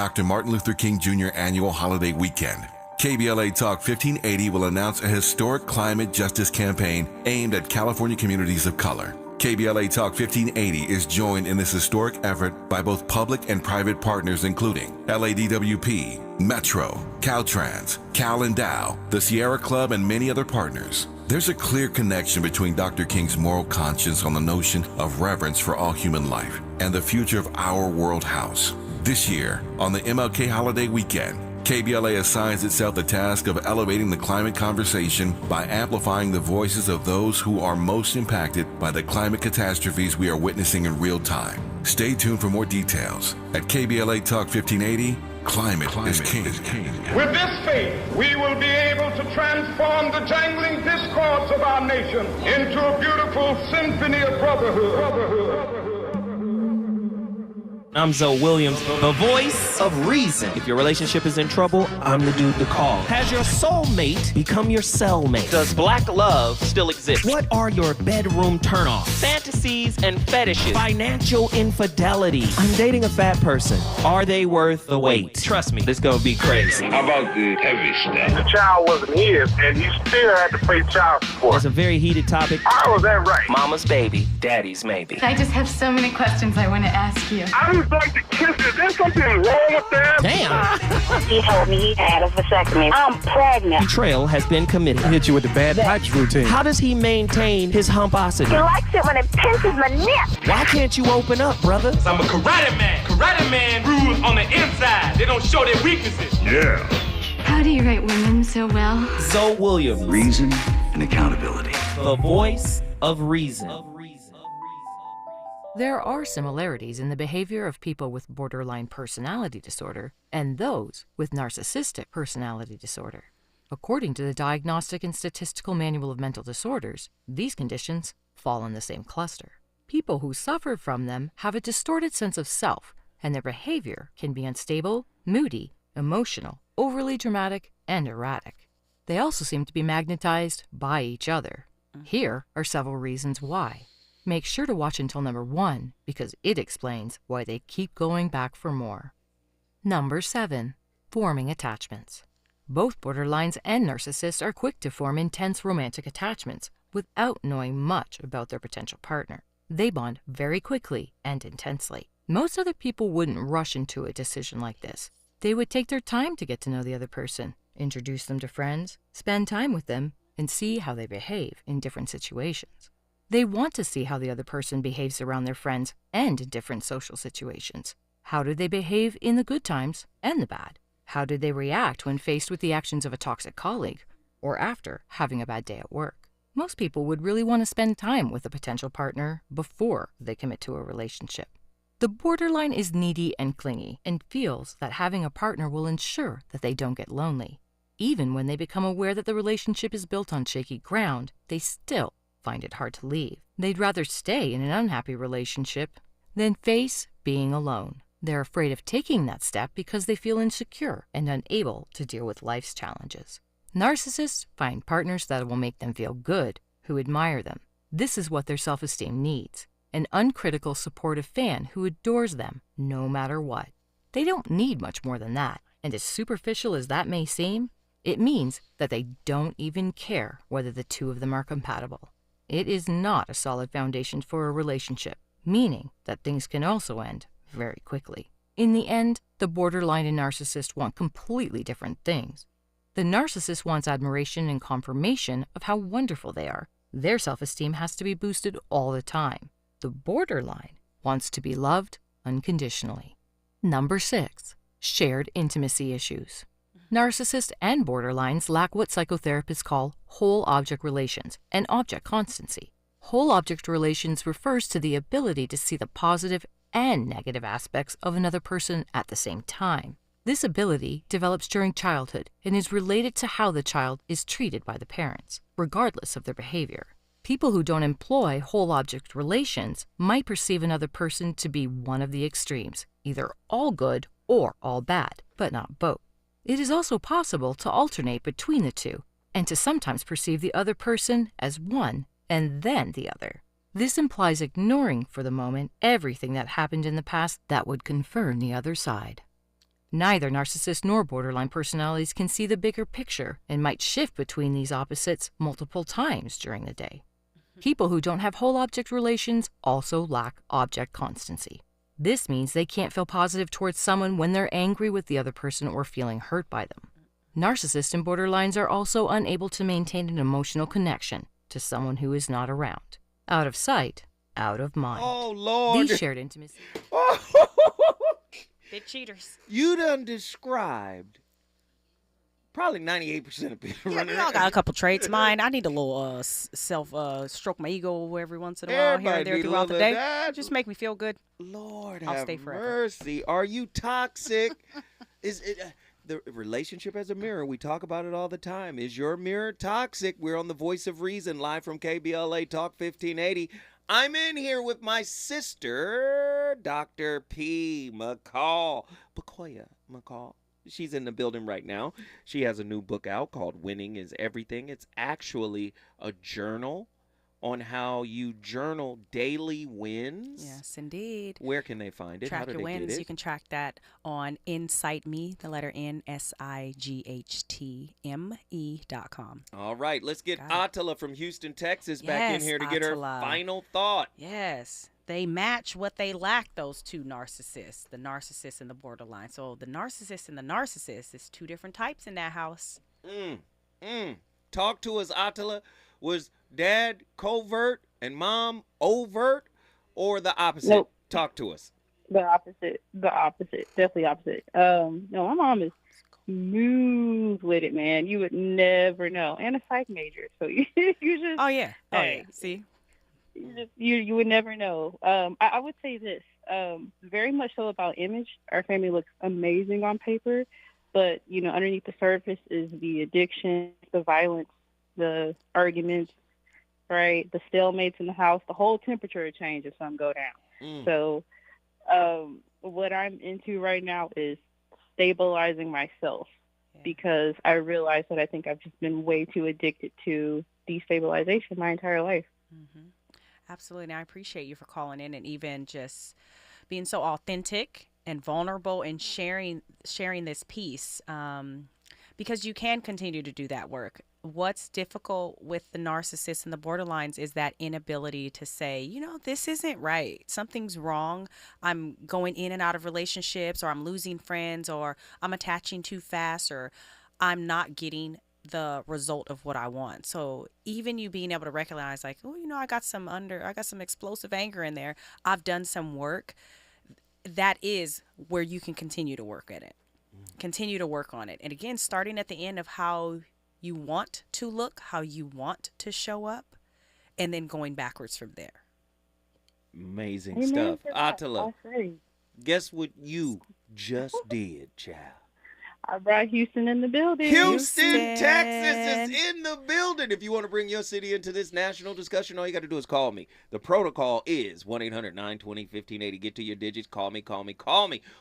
Dr. Martin Luther King Jr. annual holiday weekend, KBLA Talk 1580 will announce a historic climate justice campaign aimed at California communities of color. KBLA Talk 1580 is joined in this historic effort by both public and private partners including LADWP, Metro, Caltrans, Cal and Dow, the Sierra Club, and many other partners. There's a clear connection between Dr. King's moral conscience on the notion of reverence for all human life and the future of our world house. This year, on the MLK holiday weekend, KBLA assigns itself the task of elevating the climate conversation by amplifying the voices of those who are most impacted by the climate catastrophes we are witnessing in real time. Stay tuned for more details. At KBLA Talk 1580, Climate is king. With this faith, we will be able to transform the jangling discords of our nation into a beautiful symphony of brotherhood. I'm Zoe Williams, the voice of reason. If your relationship is in trouble, I'm the dude to call. Has your soulmate become your cellmate? Does black love still exist? What are your bedroom turnoffs? Fantasies and fetishes. Financial infidelity. I'm dating a fat person. Are they worth the wait? Trust me, this gonna be crazy. How about the heavy stuff? The child wasn't his, and he still had to pay child support. It's a very heated topic. How was that right? Mama's baby, daddy's maybe. I just have so many questions I want to ask you. I would like to kiss you. Is there something wrong with that? Damn. He told me he had a vasectomy. I'm pregnant. Betrayal has been committed. Hit you with the bad pipes routine. How does he maintain his humposity? He likes it when it pinches my nip. Why can't you open up, brother? I'm a karate man. Karate man rules on the inside. They don't show their weaknesses. Yeah. How do you write women so well? Zoe Williams, Reason and accountability. the voice of reason. There are similarities in the behavior of people with borderline personality disorder and those with narcissistic personality disorder. According to the Diagnostic and Statistical Manual of Mental Disorders, these conditions fall in the same cluster. People who suffer from them have a distorted sense of self, and their behavior can be unstable, moody, emotional, overly dramatic, and erratic. They also seem to be magnetized by each other. Here are several reasons why. Make sure to watch until number 1 because it explains why they keep going back for more. Number 7. Forming attachments. Both borderlines and narcissists are quick to form intense romantic attachments without knowing much about their potential partner. They bond very quickly and intensely. Most other people wouldn't rush into a decision like this. They would take their time to get to know the other person, introduce them to friends, spend time with them, and see how they behave in different situations. They want to see how the other person behaves around their friends and in different social situations. How do they behave in the good times and the bad? How do they react when faced with the actions of a toxic colleague or after having a bad day at work? Most people would really want to spend time with a potential partner before they commit to a relationship. The borderline is needy and clingy and feels that having a partner will ensure that they don't get lonely. Even when they become aware that the relationship is built on shaky ground, they still find it hard to leave. They'd rather stay in an unhappy relationship than face being alone. They're afraid of taking that step because they feel insecure and unable to deal with life's challenges. Narcissists find partners that will make them feel good, who admire them. This is what their self-esteem needs. An uncritical, supportive fan who adores them no matter what. They don't need much more than that, and as superficial as that may seem, it means that they don't even care whether the two of them are compatible. It is not a solid foundation for a relationship, meaning that things can also end very quickly. In the end, the borderline and narcissist want completely different things. The narcissist wants admiration and confirmation of how wonderful they are. Their self-esteem has to be boosted all the time. The borderline wants to be loved unconditionally. Number 6. Shared intimacy issues. Narcissists and borderlines lack what psychotherapists call whole object relations and object constancy. Whole object relations refers to the ability to see the positive and negative aspects of another person at the same time. This ability develops during childhood and is related to how the child is treated by the parents, regardless of their behavior. People who don't employ whole object relations might perceive another person to be one of the extremes, either all good or all bad, but not both. It is also possible to alternate between the two and to sometimes perceive the other person as one and then the other. This implies ignoring for the moment everything that happened in the past that would confirm the other side. Neither narcissist nor borderline personalities can see the bigger picture and might shift between these opposites multiple times during the day. People who don't have whole object relations also lack object constancy. This means they can't feel positive towards someone when they're angry with the other person or feeling hurt by them. Narcissists and borderlines are also unable to maintain an emotional connection to someone who is not around. Out of sight, out of mind. Oh, Lord. These shared intimacy. Big cheaters. You done described probably 98% of people running We all got a couple traits. Mine, I need a little stroke my ego every once in a while here and there throughout the day. Just make me feel good. Lord, I'll have stay forever. mercy. Are you toxic? Is it the relationship as a mirror? We talk about it all the time. Is your mirror toxic? We're on the Voice of Reason, live from KBLA Talk 1580. I'm in here with my sister, Dr. P. McCall. Bakoya McCall. She's in the building right now. She has a new book out called Winning is Everything. It's actually a journal on how you journal daily wins. Yes, indeed. Where can they find it? Track how do your they wins. get it? You can track that on Insight Me, the letter NSIGHTME.com. All right, let's get Got Attila from Houston, Texas back in here to get her final thought. Yes. They match what they lack, those two narcissists, the narcissist and the borderline. So the narcissist and the narcissist is two different types in that house. Talk to us, Attila. Was dad covert and mom overt, or the opposite? Nope. Talk to us. The opposite. Definitely opposite. No, my mom is smooth with it, man. You would never know. And a psych major, so you just. Oh yeah. See. You would never know. I would say this. Very much so about image. Our family looks amazing on paper, but underneath the surface is the addiction, the violence, the arguments, right? The stalemates in the house. The whole temperature would change if something go down. So, what I'm into right now is stabilizing myself because I realize that I think I've just been way too addicted to destabilization my entire life. Mm-hmm. Absolutely. And I appreciate you for calling in and even just being so authentic and vulnerable and sharing this piece because you can continue to do that work. What's difficult with the narcissists and the borderlines is that inability to say, this isn't right. Something's wrong. I'm going in and out of relationships, or I'm losing friends, or I'm attaching too fast, or I'm not getting the result of what I want. So even you being able to recognize like, I got some explosive anger in there. I've done some work. That is where you can continue to work at it. Continue to work on it. And again, starting at the end of how you want to look, how you want to show up, and then going backwards from there. Amazing stuff. Attila, guess what you just did, child? I brought Houston in the building. Houston, Texas is in the building. If you want to bring your city into this national discussion, all you got to do is call me. The protocol is 1-800-920-1580. Get to your digits. Call me.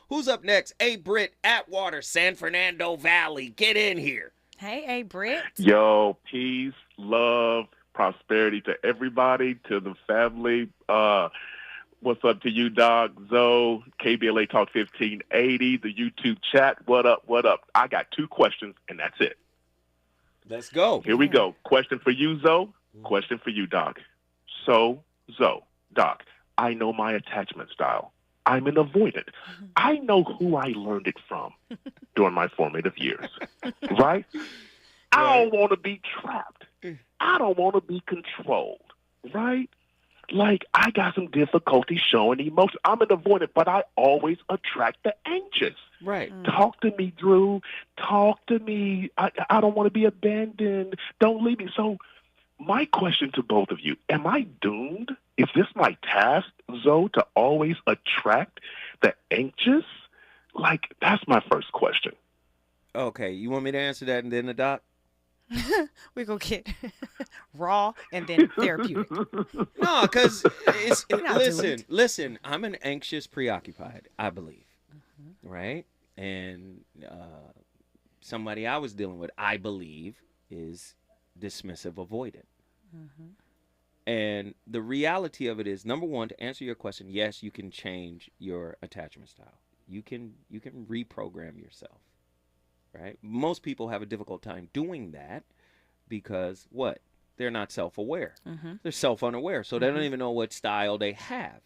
Who's up next? A. Britt, Atwater, San Fernando Valley. Get in here. Hey, A. Britt. Yo, peace, love, prosperity to everybody, to the family. What's up to you, Doc, Zoe, KBLA Talk 1580, the YouTube chat. What up? I got two questions, and that's it. Let's go. Here we go. Question for you, Zoe. Question for you, Doc. So, Zoe, Doc, I know my attachment style. I'm an avoidant. I know who I learned it from during my formative years, right? I don't want to be trapped. I don't want to be controlled, right? Like, I got some difficulty showing emotion. I'm an avoidant, but I always attract the anxious. Right. Talk to me, Drew. Talk to me. I don't want to be abandoned. Don't leave me. So my question to both of you, am I doomed? Is this my task, Zoe, to always attract the anxious? Like, that's my first question. Okay, you want me to answer that and then the doc? We're going to get raw and then therapeutic. No, because listen, I'm an anxious preoccupied, I believe, right? And somebody I was dealing with, I believe, is dismissive avoidant. And the reality of it is, number one, to answer your question, yes, you can change your attachment style. You can reprogram yourself, right? Most people have a difficult time doing that because what? They're not self-aware. They're self-unaware, so they don't even know what style they have.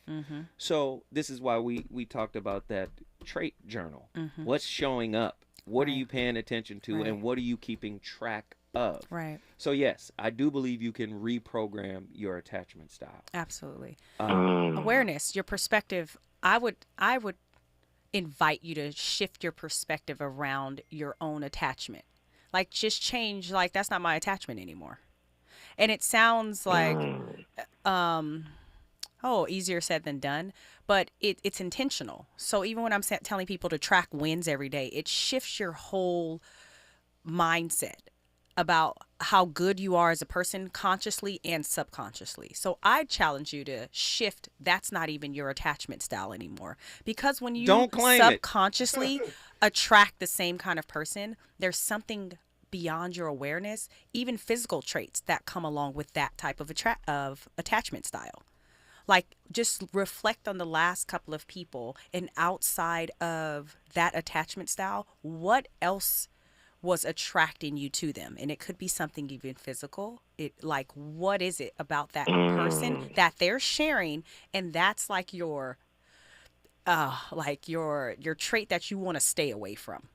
So this is why we talked about that trait journal. What's showing up? What are you paying attention to, and what are you keeping track of? Right. So yes, I do believe you can reprogram your attachment style. Absolutely. Awareness, your perspective. I would invite you to shift your perspective around your own attachment. Like, just change, like, that's not my attachment anymore. And it sounds like, easier said than done, but it's intentional. So even when I'm telling people to track wins every day, it shifts your whole mindset about how good you are as a person, consciously and subconsciously. So I challenge you to shift. That's not even your attachment style anymore. Because when you subconsciously attract the same kind of person, there's something beyond your awareness, even physical traits that come along with that type of attachment style. Like, just reflect on the last couple of people, and outside of that attachment style, what else was attracting you to them? And it could be something even physical. What is it about that person that they're sharing, and that's like your trait that you want to stay away from?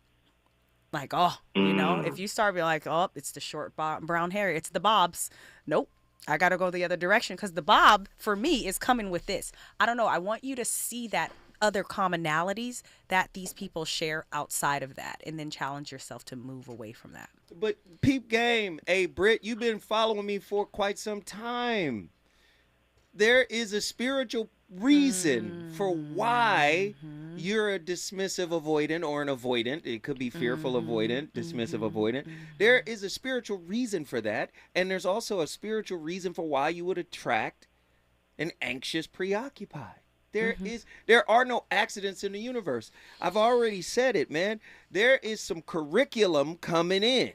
Like, if you start being like, it's the short brown hair, it's the bobs. Nope. I got to go the other direction, because the bob for me is coming with this. I don't know. I want you to see that other commonalities that these people share outside of that, and then challenge yourself to move away from that. But peep game. Hey, Britt, you've been following me for quite some time. There is a spiritual reason for why you're a dismissive avoidant or an avoidant. It could be fearful avoidant, dismissive avoidant. There is a spiritual reason for that, and there's also a spiritual reason for why you would attract an anxious preoccupied. There are no accidents in the universe. I've already said it, man. There is some curriculum coming in.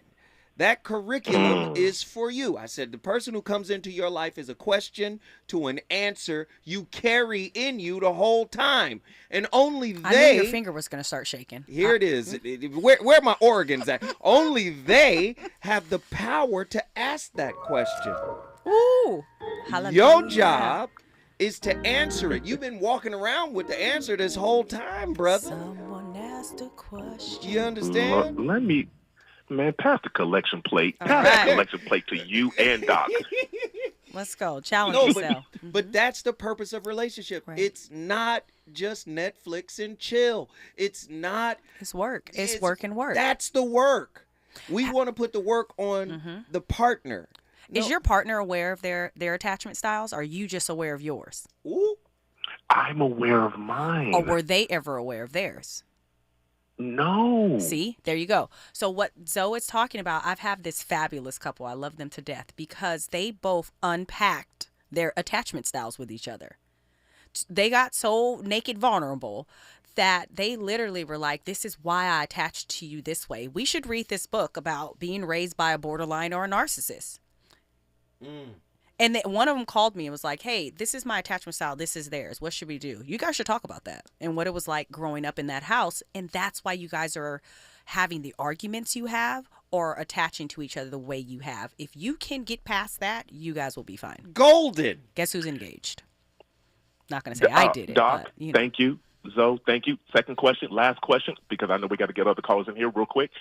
That curriculum is for you. I said the person who comes into your life is a question to an answer you carry in you the whole time. And only they... I knew your finger was going to start shaking. Here it is. Where are my organs at? Only they have the power to ask that question. Ooh. Hallelujah. Your job is to answer it. You've been walking around with the answer this whole time, brother. Someone asked a question. You understand? Let me... Man, pass the collection plate. Pass the collection plate to you and Doc. Let's go. Challenge yourself. But that's the purpose of relationship. Right. It's not just Netflix and chill. It's not. It's work. It's work and work. That's the work. We want to put the work on the partner. Is your partner aware of their attachment styles? Or are you just aware of yours? Ooh. I'm aware of mine. Or were they ever aware of theirs? No. See, there you go. So what Zoe is talking about, I've had this fabulous couple. I love them to death because they both unpacked their attachment styles with each other. They got so naked vulnerable that they literally were like, this is why I attached to you this way. We should read this book about being raised by a borderline or a narcissist. And one of them called me and was like, hey, this is my attachment style. This is theirs. What should we do? You guys should talk about that and what it was like growing up in that house. And that's why you guys are having the arguments you have or attaching to each other the way you have. If you can get past that, you guys will be fine. Golden. Guess who's engaged? Not going to say I did it. Doc, but, you know. Thank you. Zoe, thank you. Second question, last question, because I know we got to get other callers in here real quick.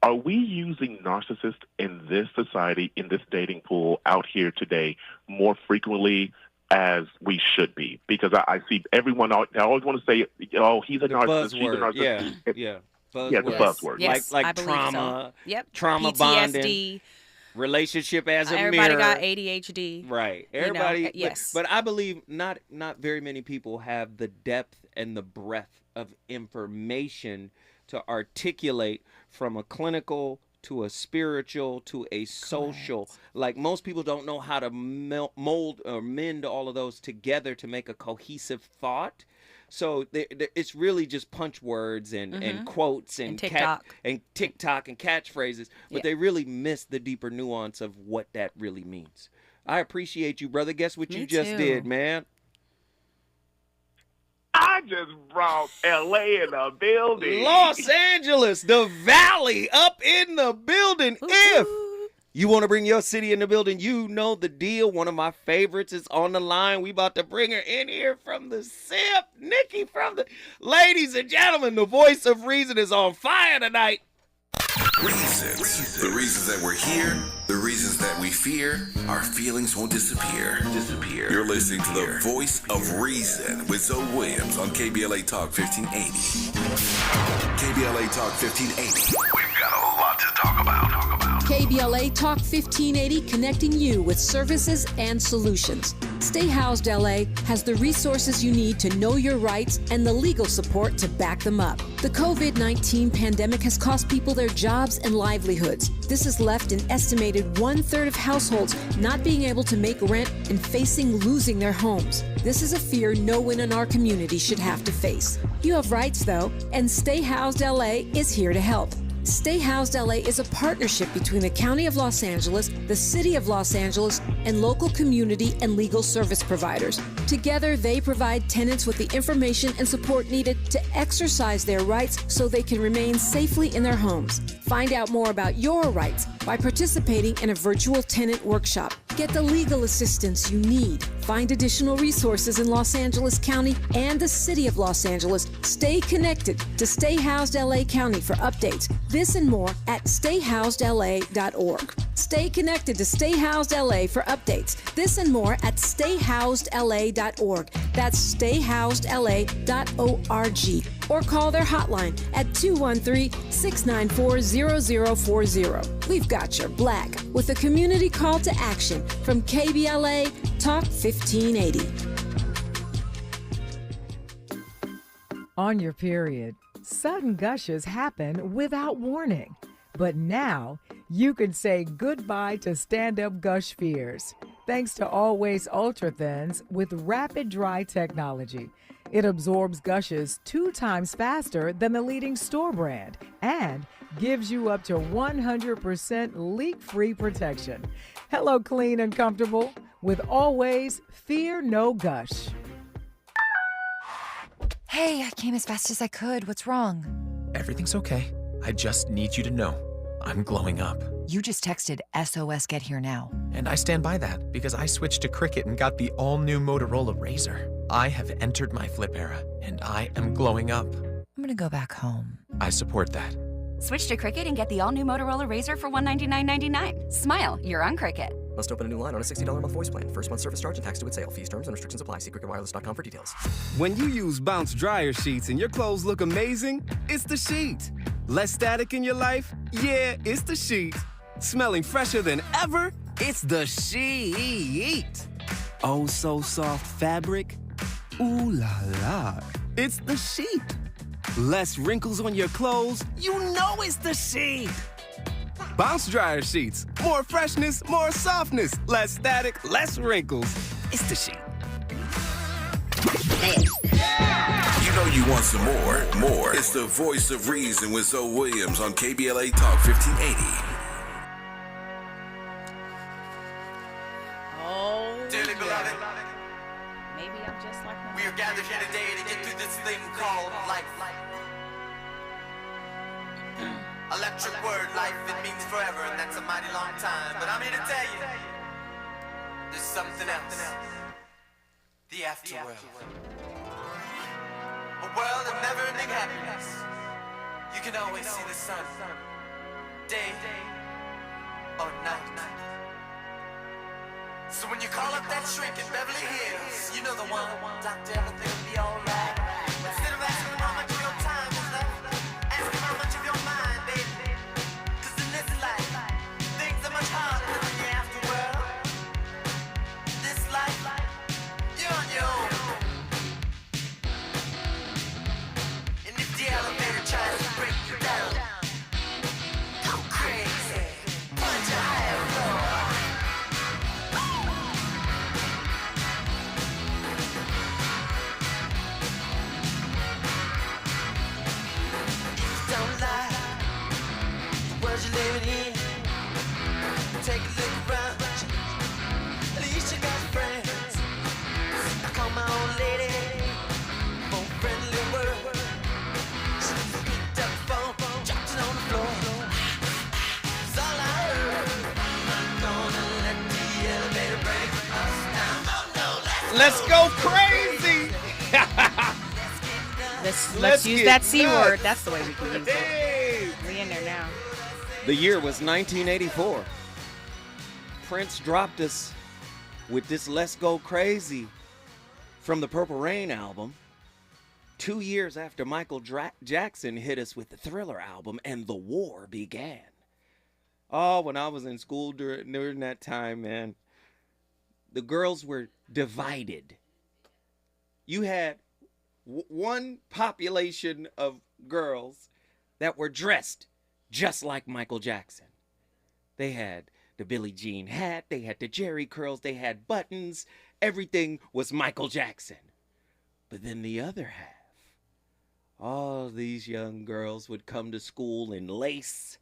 Are we using narcissists in this society, in this dating pool out here today more frequently as we should be? Because I see everyone, I always want to say, oh, he's a narcissist, she's a narcissist. Yeah. Yeah, the buzzword. Yes, like I believe trauma, so. Yep. trauma PTSD, bonding, relationship as a everybody mirror. got ADHD. Right. Everybody. Yes. But I believe not very many people have the depth and the breadth of information to articulate from a clinical to a spiritual to a social. Correct. Like most people don't know how to mold or mend all of those together to make a cohesive thought. So it's really just punch words and quotes and TikTok and catchphrases, but they really miss the deeper nuance of what that really means. I appreciate you, brother. Guess what you just did, man? I I just brought L.A. in the building. Los Angeles, the Valley, up in the building. If you want to bring your city in the building, you know the deal. One of my favorites is on the line. We about to bring her in here from the SIP. Nikki from the... Ladies and gentlemen, the voice of reason is on fire tonight. Reasons. The reasons that we're here, the reasons that we fear, our feelings won't disappear. You're listening to the voice of reason with Zoe Williams on KBLA Talk 1580. KBLA Talk 1580. We've got a lot to talk about. KBLA Talk 1580, connecting you with services and solutions. Stay Housed LA has the resources you need to know your rights and the legal support to back them up. The COVID-19 pandemic has cost people their jobs and livelihoods. This has left an estimated 1/3 of households not being able to make rent and facing losing their homes. This is a fear no one in our community should have to face. You have rights, though, and Stay Housed LA is here to help. Stay Housed LA is a partnership between the County of Los Angeles, the City of Los Angeles, and local community and legal service providers. Together, they provide tenants with the information and support needed to exercise their rights so they can remain safely in their homes. Find out more about your rights by participating in a virtual tenant workshop. Get the legal assistance you need. Find additional resources in Los Angeles County and the City of Los Angeles. Stay connected to Stay Housed LA County for updates. This and more at stayhousedla.org. Stay connected to Stay Housed LA for updates. This and more at stayhousedla.org. That's stayhousedla.org. Or call their hotline at 213-694-0040. We've got your black with a community call to action from KBLA Talk 1580. On your period, sudden gushes happen without warning. But now, you can say goodbye to stand-up gush fears, thanks to Always Ultra Thins with rapid dry technology. It absorbs gushes 2 times faster than the leading store brand and gives you up to 100% leak-free protection. Hello, clean and comfortable with Always Fear No Gush. Hey, I came as fast as I could. What's wrong? Everything's okay. I just need you to know I'm glowing up. You just texted SOS Get Here Now. And I stand by that because I switched to Cricket and got the all-new Motorola Razr. I have entered my flip era, and I am glowing up. I'm gonna go back home. I support that. Switch to Cricket and get the all-new Motorola Razr for $199.99. Smile, you're on Cricket. Must open a new line on a $60 a month voice plan. First month service charge and tax due at sale. Fees, terms, and restrictions apply. See cricketwireless.com for details. When you use Bounce dryer sheets and your clothes look amazing, it's the sheet. Less static in your life? Yeah, it's the sheet. Smelling fresher than ever? It's the sheet. Oh, so soft fabric? Ooh la la. It's the sheet. Less wrinkles on your clothes? You know it's the sheet. Bounce dryer sheets. More freshness, more softness. Less static, less wrinkles. It's the sheet. You know you want some more. It's the voice of reason with Zoe Williams on KBLA Talk 1580. Dearly beloved, maybe I'm just like my we are gathered here today to get through this thing called life. Electric word, life, it means forever, and that's a mighty long time. But I'm here to tell you, there's something else. The afterworld. A world of never-ending happiness. You can always see the sun, day or night. So when you call up that shrink in Beverly Hills, you know the one, Doctor, everything will be alright. Instead of asking him how much of your time is left, ask him how much of your mind, baby. 'Cause in this life, things are much harder than in the afterworld. This life, you're on your own. And if the elevator tries to break you down, go crazy, punch a higher floor. You're living in. Take a look around. At least you got friends. I call my old lady. Oh, friends. Let's go crazy. Let's use that C nuts. word. That's the way we can use it. We in there now. The year was 1984. Prince dropped us with this Let's Go Crazy from the Purple Rain album. 2 years after Michael Jackson hit us with the Thriller album and the war began. Oh, when I was in school during that time, man, the girls were divided. You had one population of girls that were dressed just like Michael Jackson. They had the Billie Jean hat, they had the Jerry curls, they had buttons. Everything was Michael Jackson. But then the other half, all these young girls would come to school in lace.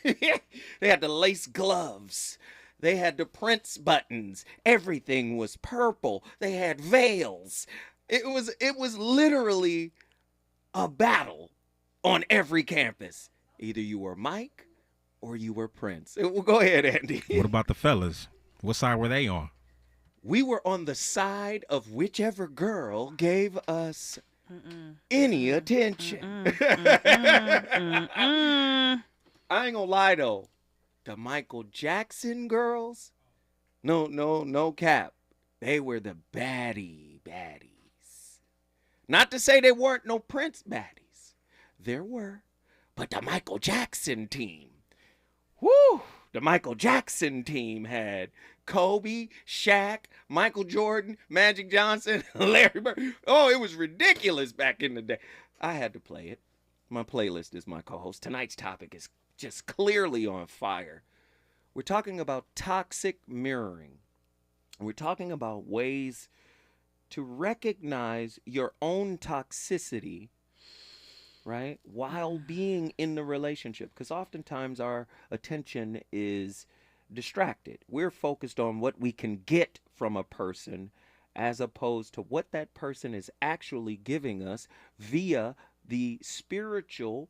They had the lace gloves. They had the Prince buttons. Everything was purple. They had veils. It was literally a battle on every campus. Either you were Mike or you were Prince. Well, go ahead, Andy. What about the fellas? What side were they on? We were on the side of whichever girl gave us any attention. I ain't gonna lie though, the Michael Jackson girls, no cap, they were the baddies. Not to say there weren't no Prince baddies, there were, but the Michael Jackson team, the Michael Jackson team had Kobe, Shaq, Michael Jordan, Magic Johnson, Larry Bird. Oh, it was ridiculous back in the day. I had to play it. My playlist is my co-host. Tonight's topic is just clearly on fire. We're talking about toxic mirroring. We're talking about ways to recognize your own toxicity, right, while being in the relationship. Because oftentimes our attention is distracted. We're focused on what we can get from a person as opposed to what that person is actually giving us via the spiritual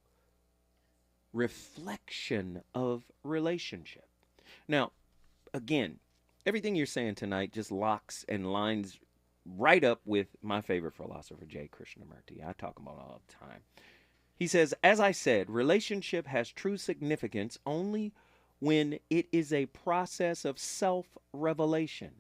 reflection of relationship. Now, again, everything you're saying tonight just locks and lines right up with my favorite philosopher, J. Krishnamurti. I talk about all the time. He says, as I said, relationship has true significance only when it is a process of self-revelation.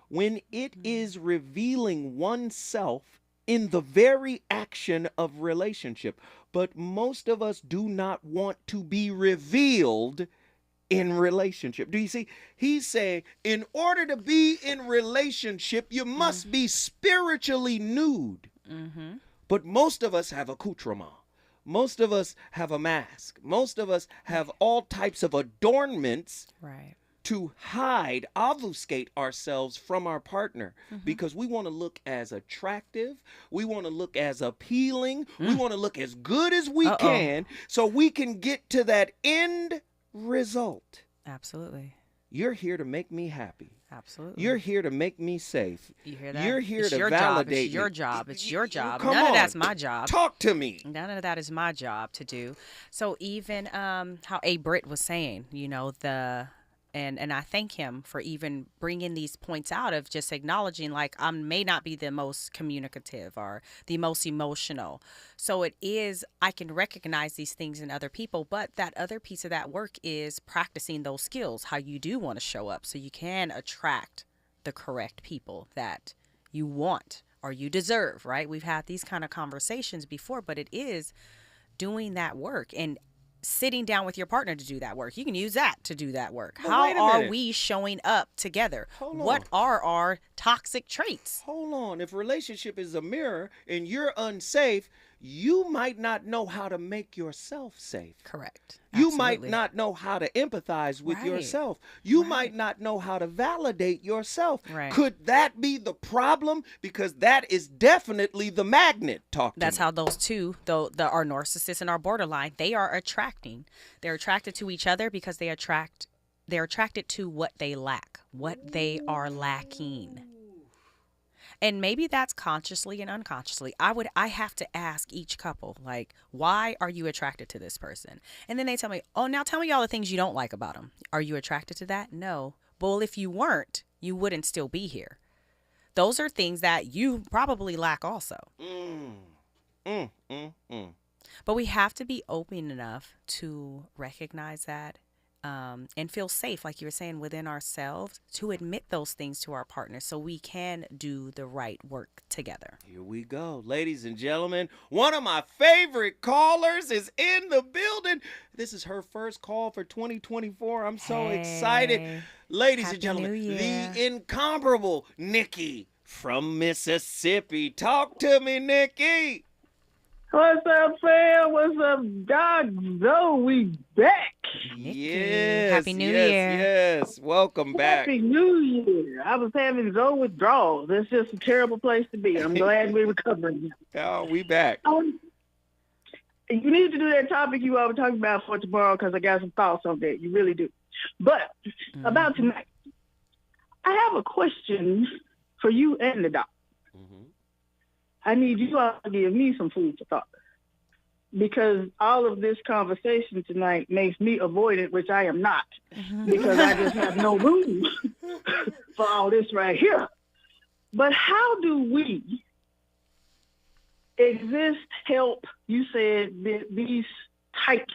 When it is revealing oneself in the very action of relationship. But most of us do not want to be revealed in relationship. Do you see? He's saying in order to be in relationship, you must be spiritually nude. But most of us have accoutrement. Most of us have a mask. Most of us have all types of adornments to hide, obfuscate ourselves from our partner because we want to look as attractive. We want to look as appealing. We want to look as good as we can so we can get to that end result. Absolutely. You're here to make me happy. Absolutely. You're here to make me safe. You hear that? You're here it's to your validate job. It's your me. job. It's your job. Come None on. of that's my job. Talk to me. None of that is my job to do. So even how A. Britt was saying, you know, and I thank him for even bringing these points out of just acknowledging, like, I may not be the most communicative or the most emotional. So it is, I can recognize these things in other people, but that other piece of that work is practicing those skills, how you do want to show up so you can attract the correct people that you want or you deserve, right? We've had these kind of conversations before, but it is doing that work and sitting down with your partner to do that work. You can use that to do that work. Well, how are minute. we showing up together? Hold What on. are our toxic traits? Hold on. If relationship is a mirror and you're unsafe, you might not know how to make yourself safe. Correct. You might Absolutely. not know how to empathize with Right. yourself. You might not know how to validate yourself. Right. Could that be the problem? Because that is definitely the magnet. Talk to That's me. how those two, our narcissists and our borderline, they are attracting. They're attracted to each other because they're attracted to what they lack, what they are lacking. And maybe that's consciously and unconsciously. I have to ask each couple, like, why are you attracted to this person? And then they tell me, oh, now tell me all the things you don't like about them. Are you attracted to that? No. Well, if you weren't, you wouldn't still be here. those are things that you probably lack also. But we have to be open enough to recognize that and feel safe, like you were saying, within ourselves to admit those things to our partners so we can do the right work together. Here we go. Ladies and gentlemen, one of my favorite callers is in the building. This is her first call for 2024. I'm so excited. Ladies and gentlemen, the incomparable Nikki from Mississippi. Talk to me, Nikki. What's up, fam? What's up, Doc? Zoe, we back. Yes. Happy New Year. Yes. Welcome back. Happy New Year. I was having Zoe withdrawals. It's just a terrible place to be. I'm glad we're recovering. Oh, we back. You need to do that topic you all were talking about for tomorrow because I got some thoughts on that. You really do. But about tonight, I have a question for you and the doc. I need you all to give me some food for thought because all of this conversation tonight makes me avoidant, which I am not, because I just have no room for all this right here. But how do we exist, help, you said these types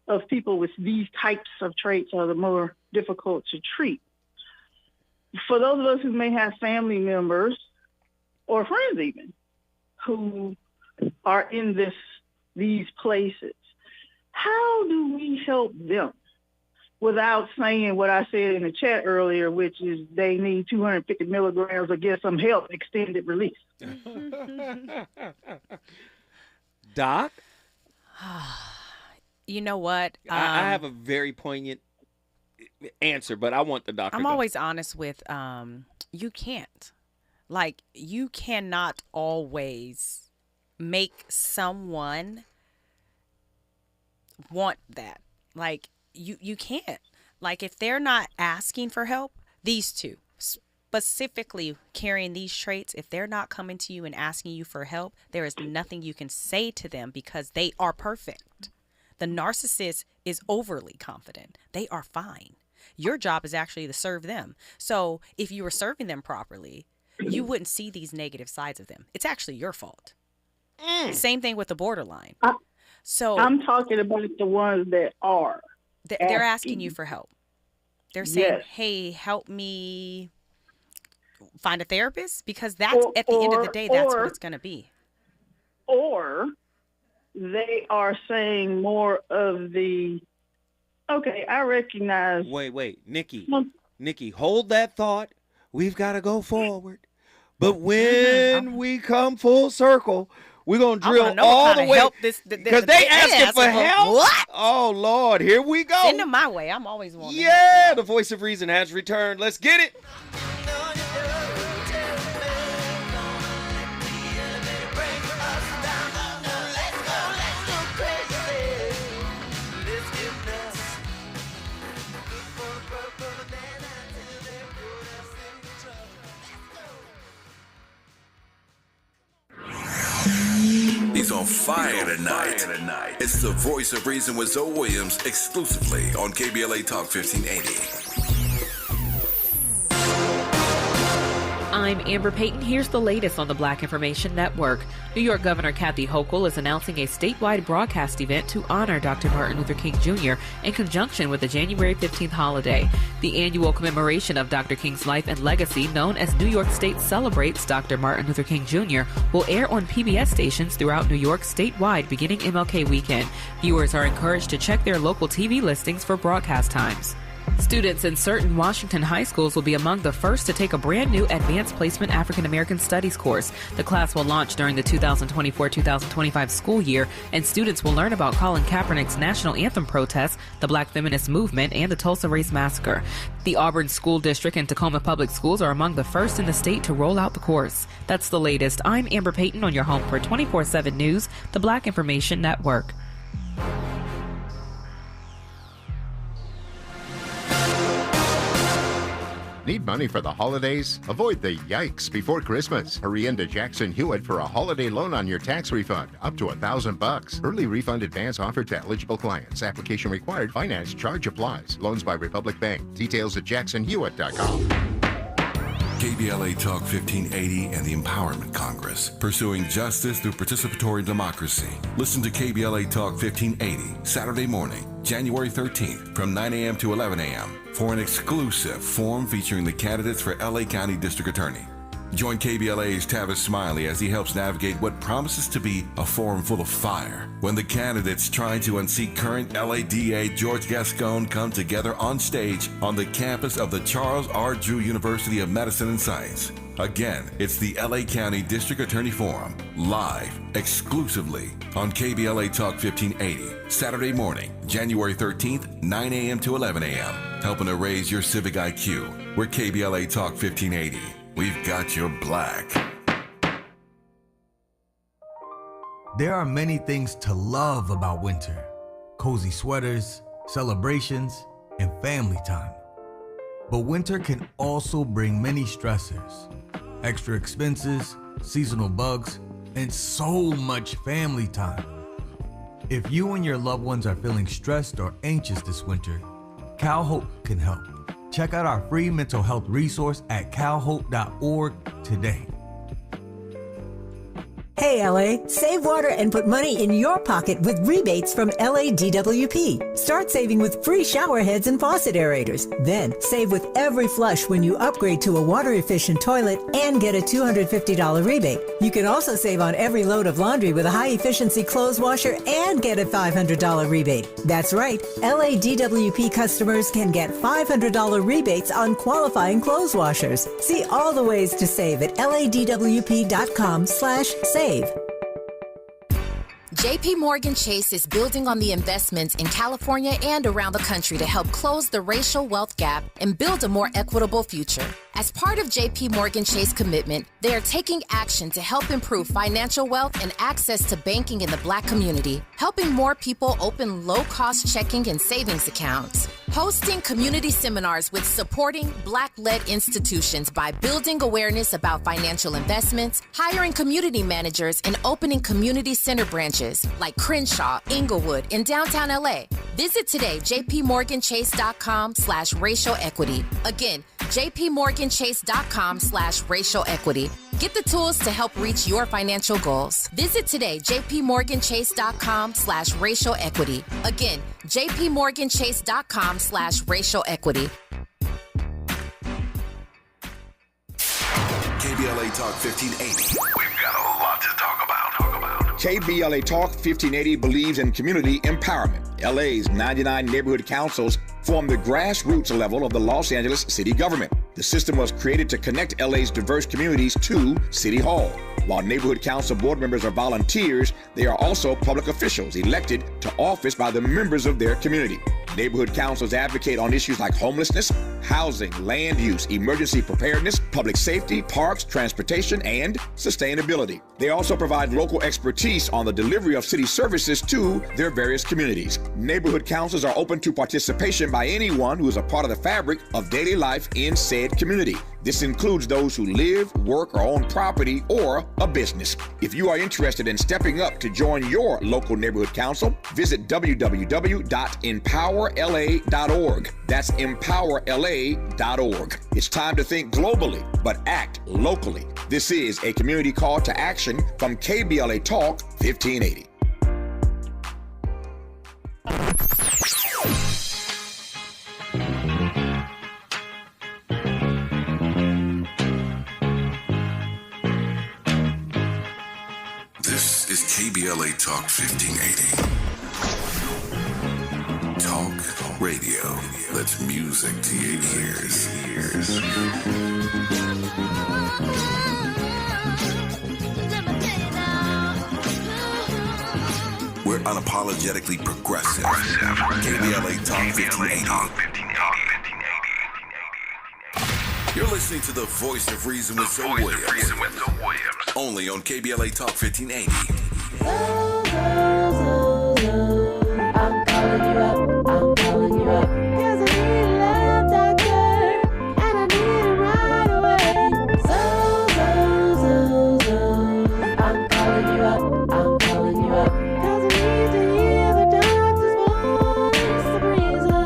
of people with these types of traits are the more difficult to treat. For those of us who may have family members or friends even, who are in these places, how do we help them without saying what I said in the chat earlier, which is they need 250 milligrams or get some help, extended release? Doc? You know what? I have a very poignant answer, but I want the doctor. I'm always honest with you can't. Like, you cannot always make someone want that. Like, you can't. Like, if they're not asking for help, these two, specifically carrying these traits, if they're not coming to you and asking you for help, there is nothing you can say to them because they are perfect. The narcissist is overly confident. They are fine. Your job is actually to serve them. So if you were serving them properly, you wouldn't see these negative sides of them. It's actually your fault. Same thing with the borderline. So I'm talking about the ones that are. They're asking you for help. They're saying, hey, help me find a therapist, because that's at the end of the day, that's what it's going to be. Or they are saying more of the, okay, I recognize. Wait, Nikki, hold that thought. We've got to go forward. But when we come full circle, we're going to drill all the way. Because they asking for help? What? Oh, Lord. Here we go. Send them my way. I'm always wanting Yeah, the voice of reason has returned. Let's get it. He's on fire tonight. It's the voice of reason with Zoe Williams exclusively on KBLA Talk 1580. I'm Amber Payton. Here's the latest on the Black Information Network. New York Governor Kathy Hochul is announcing a statewide broadcast event to honor Dr. Martin Luther King Jr. in conjunction with the January 15th holiday. The annual commemoration of Dr. King's life and legacy, known as New York State Celebrates Dr. Martin Luther King Jr., will air on PBS stations throughout New York statewide beginning MLK weekend. Viewers are encouraged to check their local TV listings for broadcast times. Students in certain Washington high schools will be among the first to take a brand new Advanced Placement African American Studies course. The class will launch during the 2024-2025 school year, and students will learn about Colin Kaepernick's national anthem protests, the Black feminist movement, and the Tulsa Race Massacre. The Auburn School District and Tacoma Public Schools are among the first in the state to roll out the course. That's the latest. I'm Amber Payton on your home for 24/7 News, the Black Information Network. Need money for the holidays? Avoid the yikes before Christmas. Hurry into Jackson Hewitt for a holiday loan on your tax refund, up to $1,000. Early refund advance offered to eligible clients. Application required. Finance charge applies. Loans by Republic Bank. Details at jacksonhewitt.com. KBLA Talk 1580 and the Empowerment Congress, pursuing justice through participatory democracy. Listen to KBLA Talk 1580 Saturday morning, January 13th from 9 a.m. to 11 a.m. for an exclusive forum featuring the candidates for LA County District Attorney. Join KBLA's Tavis Smiley as he helps navigate what promises to be a forum full of fire when the candidates trying to unseat current LA DA George Gascon come together on stage on the campus of the Charles R. Drew University of Medicine and Science. Again, it's the LA County District Attorney Forum, live, exclusively on KBLA Talk 1580, Saturday morning, January 13th, 9 a.m. to 11 a.m. Helping to raise your civic IQ. We're KBLA Talk 1580. We've got your black. There are many things to love about winter. Cozy sweaters, celebrations, and family time. But winter can also bring many stressors. Extra expenses, seasonal bugs, and so much family time. If you and your loved ones are feeling stressed or anxious this winter, CalHope can help. Check out our free mental health resource at calhope.org today. Hey LA, save water and put money in your pocket with rebates from LADWP. Start saving with free shower heads and faucet aerators. Then save with every flush when you upgrade to a water-efficient toilet and get a $250 rebate. You can also save on every load of laundry with a high-efficiency clothes washer and get a $500 rebate. That's right, LADWP customers can get $500 rebates on qualifying clothes washers. See all the ways to save at ladwp.com/save. JP Morgan Chase is building on the investments in California and around the country to help close the racial wealth gap and build a more equitable future. As part of JP Morgan Chase commitment, they are taking action to help improve financial wealth and access to banking in the Black community, helping more people open low-cost checking and savings accounts, hosting community seminars with supporting Black-led institutions by building awareness about financial investments, hiring community managers, and opening community center branches like Crenshaw, Inglewood, and downtown LA. Visit today, jpmorganchase.com/racial equity. Again, jpmorganchase.com/racial equity. Get the tools to help reach your financial goals. Visit today, jpmorganchase.com/racial equity. Again, jpmorganchase.com/racial equity. KBLA Talk 1580. We've got a lot to talk about. KBLA Talk 1580 believes in community empowerment. LA's 99 neighborhood councils form the grassroots level of the Los Angeles city government. The system was created to connect LA's diverse communities to City Hall. While neighborhood council board members are volunteers, they are also public officials elected to office by the members of their community. Neighborhood councils advocate on issues like homelessness, housing, land use, emergency preparedness, public safety, parks, transportation, and sustainability. They also provide local expertise on the delivery of city services to their various communities. Neighborhood councils are open to participation by anyone who is a part of the fabric of daily life in said community. This includes those who live, work, or own property or a business. If you are interested in stepping up to join your local neighborhood council, visit www.empowerla.org. That's empowerla.org. It's time to think globally, but act locally. This is a community call to action from KBLA Talk 1580. This is KBLA Talk 1580. Talk radio. That's music to your ears. We're unapologetically progressive. KBLA Talk 1580. You're listening to the voice of reason with Zoe Williams. Only on KBLA Talk 1580. I'm calling you up. Cause I need a love doctor, and I need it right away. I'm calling you up. Cause I need to hear the doctor's voice, Sabrina.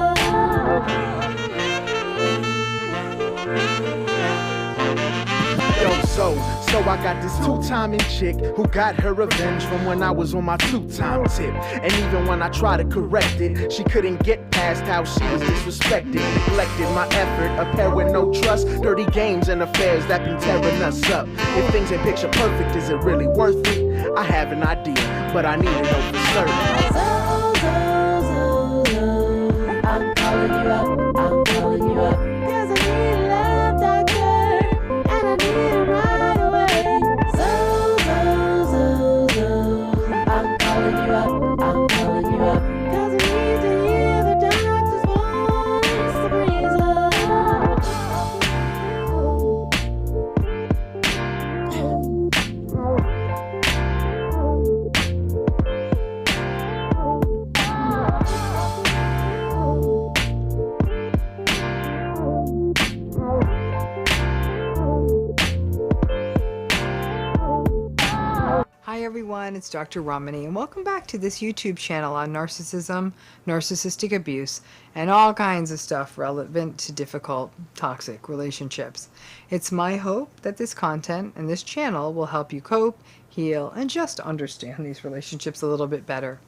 I got this two-timing chick who got her revenge from when I was on my two-time tip. And even when I tried to correct it, she couldn't get past how she was disrespected, neglected my effort, a pair with no trust, dirty games and affairs that been tearing us up. If things ain't picture perfect, is it really worth it? I have an idea, but I need to know for certain. I'm calling you up, I'm calling you up, 'cause I need a love doctor, and I need it right away. I'm calling you up, I'm calling you up, 'cause I need to hear the doctor's voice to breeze up. Hi everyone, it's Dr. Ramani, and welcome back to this YouTube channel on narcissism, narcissistic abuse, and all kinds of stuff relevant to difficult, toxic relationships. It's my hope that this content and this channel will help you cope, heal, and just understand these relationships a little bit better.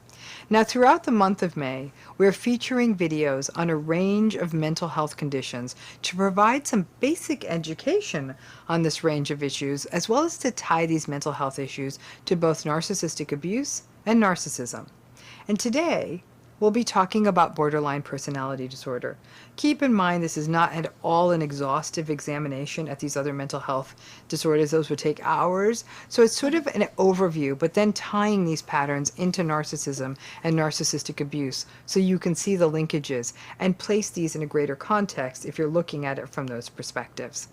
Now, throughout the month of May, we're featuring videos on a range of mental health conditions to provide some basic education on this range of issues, as well as to tie these mental health issues to both narcissistic abuse and narcissism. And today, we'll be talking about borderline personality disorder. Keep in mind this is not at all an exhaustive examination at these other mental health disorders. Those would take hours. So it's sort of an overview, but then tying these patterns into narcissism and narcissistic abuse so you can see the linkages and place these in a greater context if you're looking at it from those perspectives.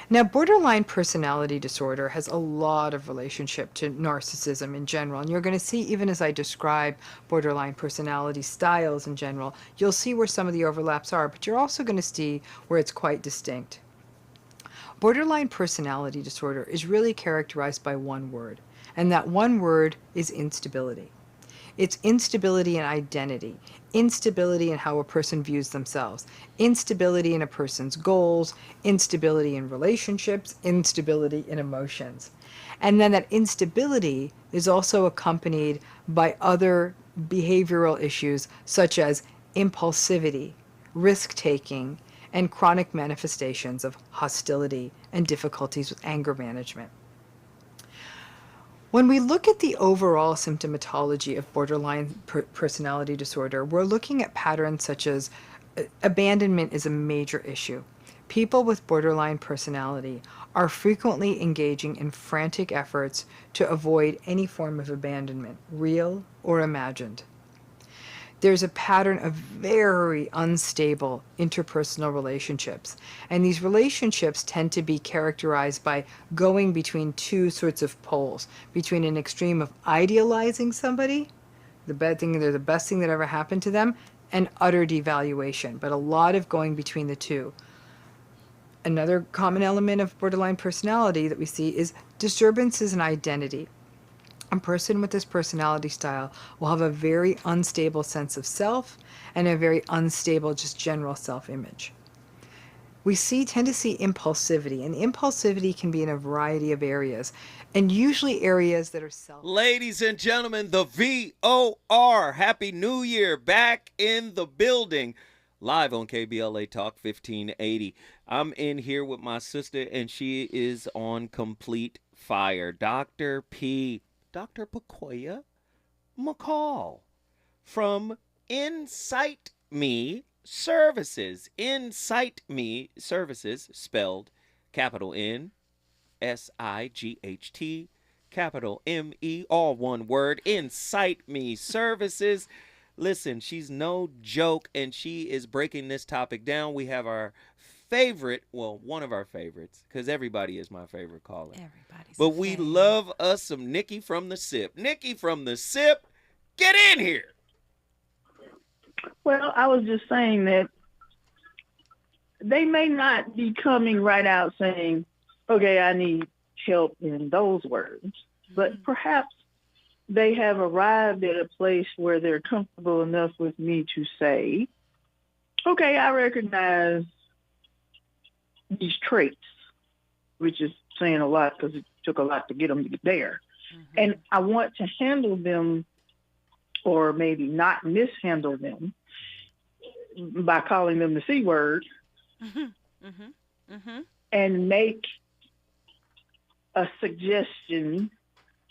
Now, borderline personality disorder has a lot of relationship to narcissism in general, and you're going to see, even as I describe borderline personality styles in general, you'll see where some of the overlaps are, but you're also going to see where it's quite distinct. Borderline personality disorder is really characterized by one word, and that one word is instability. It's instability in identity, instability in how a person views themselves, instability in a person's goals, instability in relationships, instability in emotions. And then that instability is also accompanied by other behavioral issues such as impulsivity, risk-taking, and chronic manifestations of hostility and difficulties with anger management. When we look at the overall symptomatology of borderline personality disorder, we're looking at patterns such as abandonment is a major issue. People with borderline personality are frequently engaging in frantic efforts to avoid any form of abandonment, real or imagined. There's a pattern of very unstable interpersonal relationships. And these relationships tend to be characterized by going between two sorts of poles, between an extreme of idealizing somebody, they're the best thing that ever happened to them, and utter devaluation, but a lot of going between the two. Another common element of borderline personality that we see is disturbances in identity. A person with this personality style will have a very unstable sense of self and a very unstable just general self-image. We tend to see impulsivity, and impulsivity can be in a variety of areas, and usually areas that are Ladies and gentlemen, the VOR, Happy New Year, back in the building, live on KBLA Talk 1580. I'm in here with my sister, and she is on complete fire. Dr. Pacoya McCall from Insight Me Services. Insight Me Services, spelled capital N, S-I-G-H-T, capital M-E, all one word. Insight Me Services. Listen, she's no joke, and she is breaking this topic down. We have our favorite, well, one of our favorites, because everybody is my favorite caller. But we love us some Nikki from the SIP. Nikki from the SIP, get in here. Well, I was just saying that they may not be coming right out saying, okay, I need help in those words, but perhaps they have arrived at a place where they're comfortable enough with me to say, okay, I recognize these traits, which is saying a lot because it took a lot to get them to get there. And I want to handle them, or maybe not mishandle them, by calling them the C word, and make a suggestion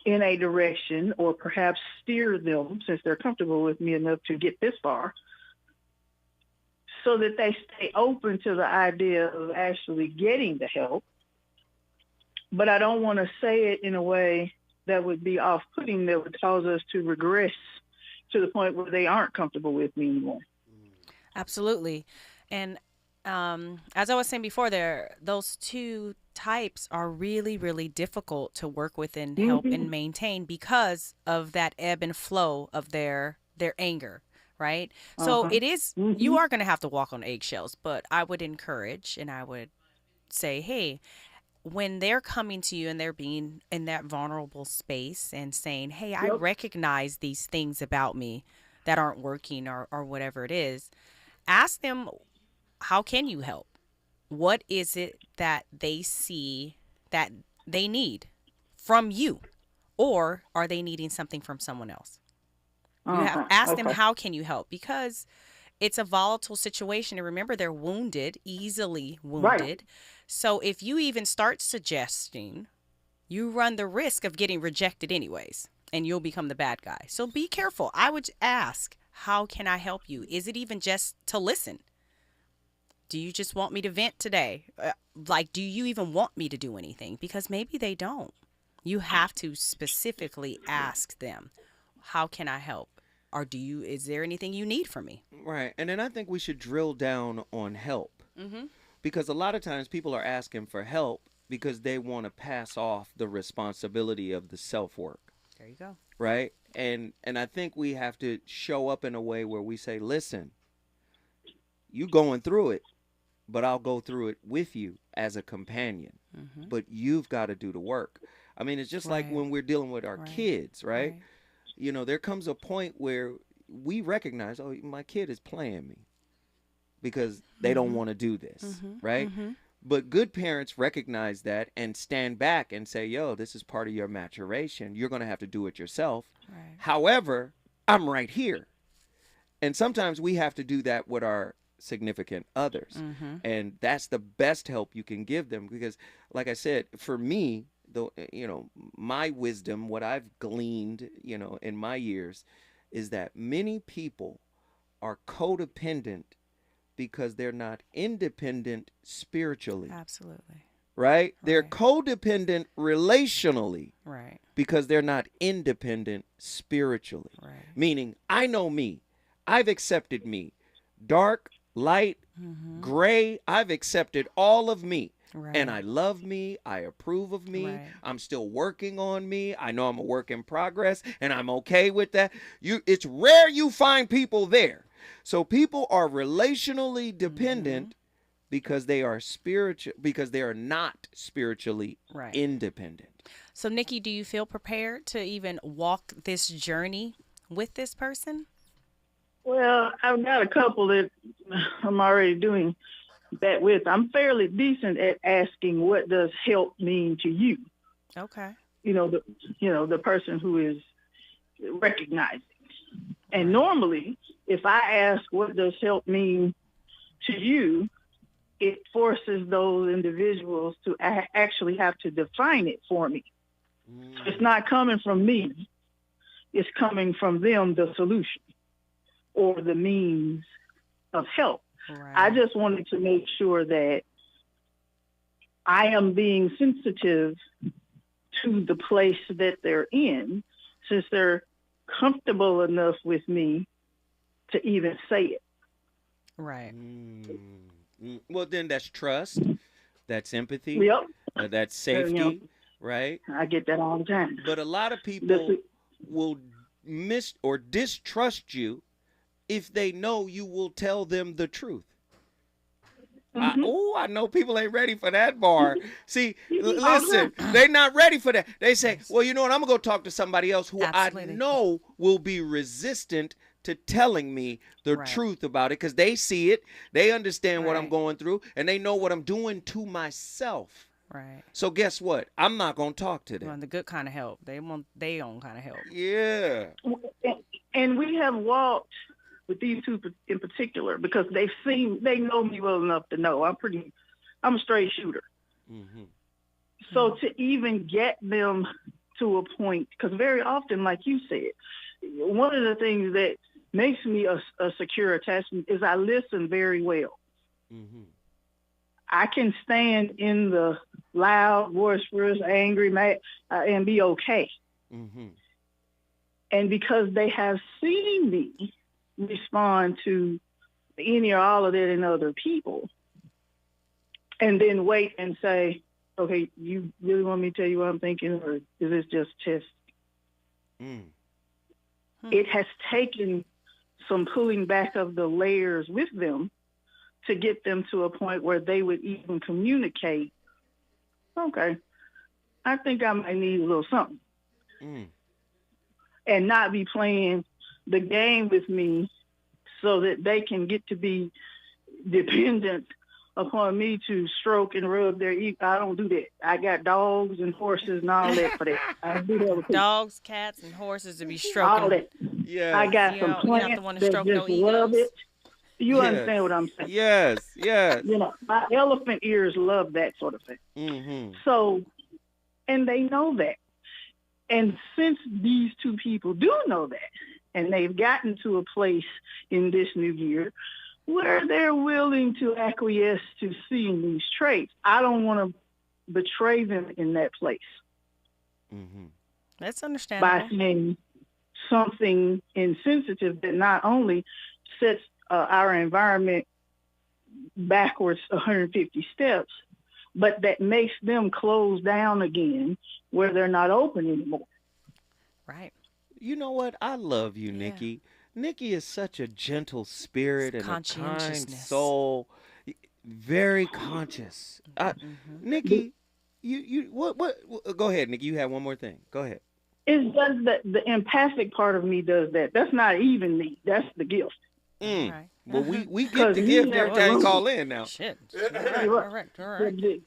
in a direction, or perhaps steer them, since they're comfortable with me enough to get this far, so that they stay open to the idea of actually getting the help. But I don't want to say it in a way that would be off-putting, that would cause us to regress to the point where they aren't comfortable with me anymore. Absolutely. And as I was saying before, those two types are really, really difficult to work with and help and maintain because of that ebb and flow of their anger, right? So it is, you are going to have to walk on eggshells, but I would encourage and I would say, hey, when they're coming to you and they're being in that vulnerable space and saying, hey, I recognize these things about me that aren't working, or whatever it is, ask them, how can you help? What is it that they see that they need from you? Or are they needing something from someone else? You have ask them, how can you help? Because it's a volatile situation. And remember, they're wounded, easily wounded. Right. So if you even start suggesting, you run the risk of getting rejected anyways, and you'll become the bad guy. So be careful. I would ask, how can I help you? Is it even just to listen? Do you just want me to vent today? Do you even want me to do anything? Because maybe they don't. You have to specifically ask them, how can I help? Or is there anything you need from me? Right. And then I think we should drill down on help. Because a lot of times people are asking for help because they want to pass off the responsibility of the self-work. There you go. Right? And I think we have to show up in a way where we say, listen, you going through it, but I'll go through it with you as a companion. But you've got to do the work. I mean, it's just like when we're dealing with our kids, right? You know, there comes a point where we recognize, oh, my kid is playing me because they don't want to do this, right? But good parents recognize that and stand back and say, yo, this is part of your maturation. You're going to have to do it yourself. However, I'm right here. And sometimes we have to do that with our significant others. And that's the best help you can give them, because like I said, for me, my wisdom, what I've gleaned, in my years, is that many people are codependent because they're not independent spiritually. Absolutely. Right? They're codependent relationally. Right. Because they're not independent spiritually. Right. Meaning, I know me. I've accepted me. Dark, light, gray, I've accepted all of me. Right. And I love me. I approve of me. Right. I'm still working on me. I know I'm a work in progress, and I'm okay with that. It's rare you find people there. So people are relationally dependent because they are not spiritually independent. So, Nikki, do you feel prepared to even walk this journey with this person? Well, I've got a couple that I'm already doing that with. I'm fairly decent at asking, what does help mean to you? Okay. The person who is recognizing. And normally, if I ask, what does help mean to you, it forces those individuals to actually have to define it for me. So it's not coming from me. It's coming from them, the solution or the means of help. Right. I just wanted to make sure that I am being sensitive to the place that they're in, since they're comfortable enough with me to even say it. Right. Well, then that's trust. That's empathy. Yep. That's safety, right? I get that all the time. But a lot of people will miss or distrust you if they know you will tell them the truth. I know people ain't ready for that bar. See, listen, they're not ready for that. They say, well, you know what? I'm going to go talk to somebody else who I know will be resistant to telling me the truth about it, because they see it, they understand what I'm going through, and they know what I'm doing to myself. Right. So guess what? I'm not gonna talk to them. Well, the good kind of help. They want their own kind of help. Yeah. And we have walked with these two in particular because they know me well enough to know I'm a straight shooter. Mm-hmm. So to even get them to a point, because very often, like you said, one of the things that makes me a secure attachment is I listen very well. Mm-hmm. I can stand in the loud, boisterous, angry, mad, and be okay. Mm-hmm. And because they have seen me respond to any or all of that in other people, and then wait and say, okay, you really want me to tell you what I'm thinking, or is this just test? It has taken some pulling back of the layers with them to get them to a point where they would even communicate, okay, I think I might need a little something. And not be playing the game with me so that they can get to be dependent upon me to stroke and rub their ego. I don't do that. I got dogs and horses and all that for that. I do that with dogs, cats, and horses to be stroking. all that. Yeah. I got some plants that just love it. You understand what I'm saying? Yes, yes. You know, my elephant ears love that sort of thing. Mm-hmm. So, and they know that. And since these two people do know that, and they've gotten to a place in this new year where they're willing to acquiesce to seeing these traits, I don't want to betray them in that place. Mm-hmm. That's understandable. By saying something insensitive that not only sets our environment backwards 150 steps, but that makes them close down again where they're not open anymore. Right. You know what? I love you, Nikki. Nikki is such a gentle spirit and a kind soul. Very conscious. Nikki, you what? Go ahead, Nikki. You have one more thing. Go ahead. It's just that the empathic part of me does that. That's not even me. That's the gift. Right. Well, we get the gift every time you call in now. Shit. All right. The